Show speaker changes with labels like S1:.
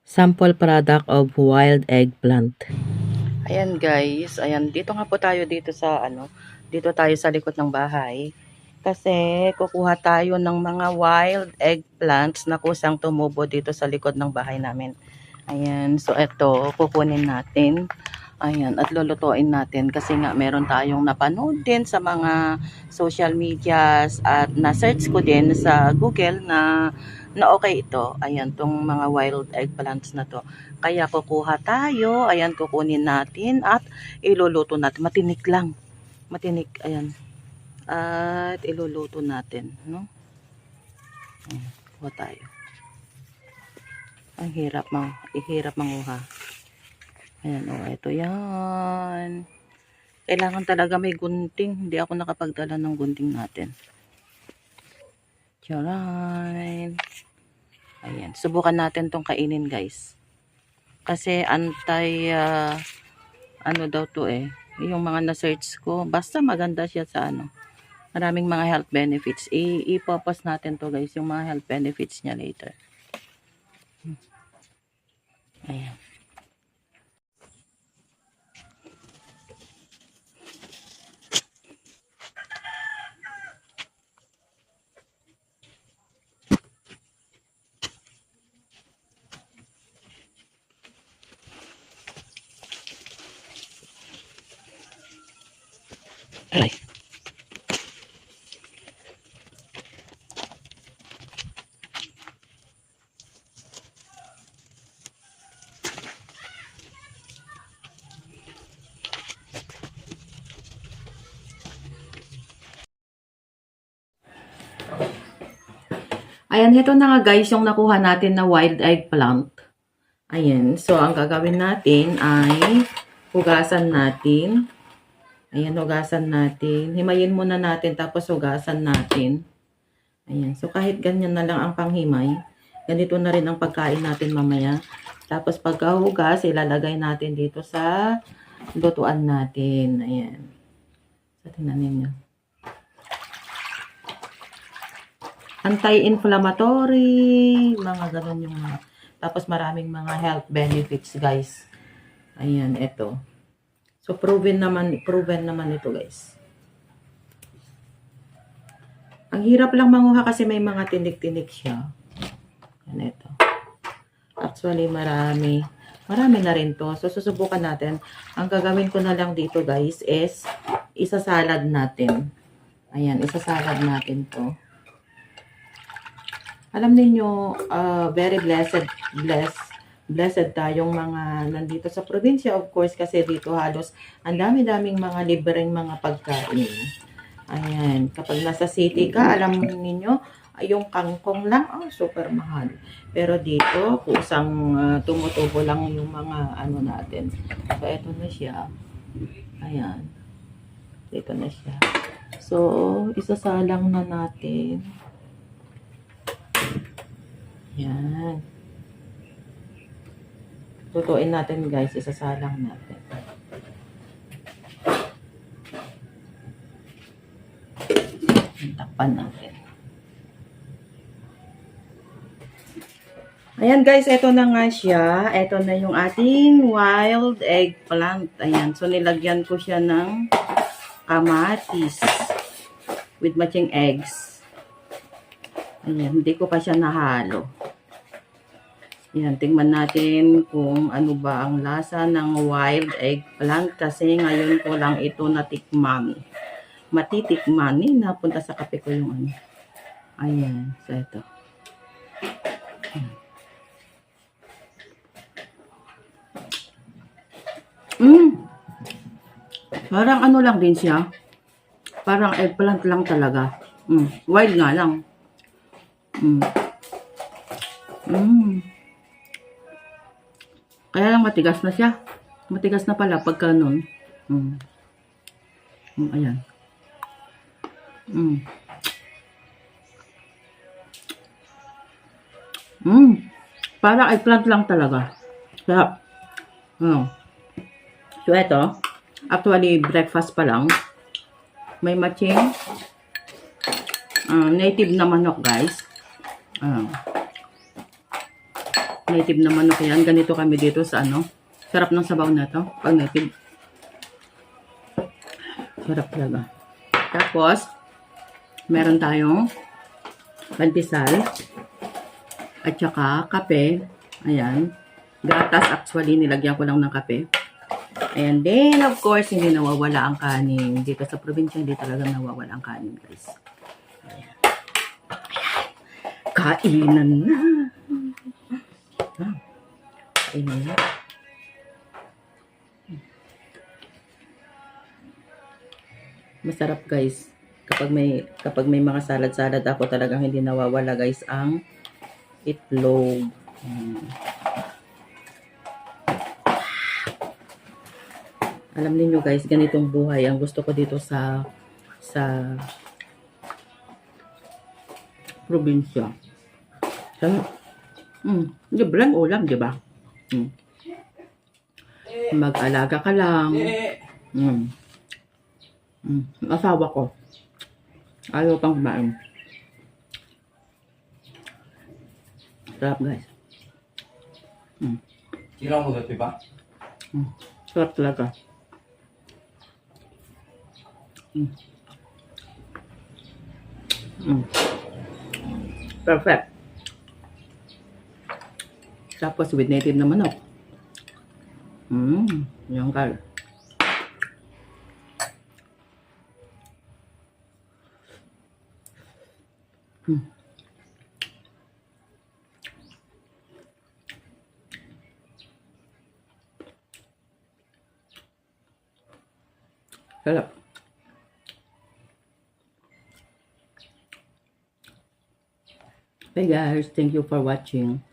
S1: Sample product of wild eggplant.
S2: Ayan guys, ayan dito nga po tayo dito tayo sa likod ng bahay. Kasi kukuha tayo ng mga wild eggplants na kusang tumubo dito sa likod ng bahay namin. Ayan, so eto kukunin natin. Ayan, at lulutuin natin kasi nga meron tayong napanood din sa mga social medias at na-search ko din sa Google na okay ito. Ayan, tong mga wild eggplants na to. Kaya kukuha tayo, ayan, kukunin natin at iluluto natin. Matinik lang. Matinik, ayan. At iluluto natin, no? Ayan, kuha tayo. Ang hirap manguha. Ayan, ito yan. Kailangan talaga may gunting. Hindi ako nakapagdala ng gunting natin. Charan. Ayan, subukan natin tong kainin guys. Kasi ano daw to yung mga na-search ko, basta maganda siya sa maraming mga health benefits. I-post natin to guys, yung mga health benefits niya later. Ayan. Aray. Ayan, ito na nga guys yung nakuha natin na wild eggplant. Ayan, so ang gagawin natin ay hugasan natin. Ayan, hugasan natin. Himayin muna natin tapos hugasan natin. Ayan, so kahit ganyan na lang ang panghimay, ganito na rin ang pagkain natin mamaya. Tapos pagkahugas, ilalagay natin dito sa lutuan natin. Ayan. So, tingnan ninyo. Anti-inflammatory, mga ganun yung mga. Tapos maraming mga health benefits, guys. Ayan, ito. So proven naman ito, guys. Ang hirap lang manguha kasi may mga tinik-tinik siya. Ayan, ito. Actually, marami na rin to. So susubukan natin. Ang gagawin ko na lang dito, guys, is isasalad natin. Ayan, isasalad natin to. Alam niyo, very blessed tayong mga nandito sa probinsya, of course, kasi dito halos ang dami-daming mga libreng mga pagkain. Ayan, kapag nasa city ka, alam niyo yung kangkong lang, super mahal. Pero dito, kusang tumutubo lang yung mga natin. So, ito na siya. Ayan. Ito na siya. So, isasalang na natin. Yan. Tutuin natin guys, isasalang natin. Takpan natin. Ayan guys, ito na nga siya. Ito na yung ating wild eggplant. Ayan, so nilagyan ko siya ng kamatis with matching eggs. Ayan, hindi ko pa siya nahalo. Yan, tingnan natin kung ano ba ang lasa ng wild eggplant kasi ngayon ko lang ito natikman. Matitikman. Napunta sa kape ko yung Ayan, so ito. Parang ano lang din siya. Parang eggplant lang talaga. Wild nga lang. Kaya lang matigas na siya. Matigas na pala pagka nun. Ayan. Parang eggplant lang talaga. Kaya, so ito, actually breakfast pa lang. May matching native na manok guys. Native na manok yan. Ganito kami dito sa ano. Sarap ng sabaw na to. Pag native. Sarap talaga. Tapos, meron tayong pandesal. At saka kape. Ayan. Gatas actually. Nilagyan ko lang ng kape. And then, of course, hindi nawawala ang kanin. Dito sa probinsya, hindi talaga nawawala ang kanin, guys. Ayan. Kainan na. Kainan na. Masarap, guys. Kapag may mga salad-salad ako, talagang hindi nawawala, guys, ang itlog. Alam niyo guys, ganitong buhay ang gusto ko dito sa probinsya. Libre ang ulam, di ba? Mag-alaga ka lang. Asawa ko. Ayaw pang kumain. Sarap, guys.
S3: 이런 거 대박.
S2: Sarap talaga. Perfect. Tapos with native na manok. Yung kal. Sarap. Hey guys, thank you for watching.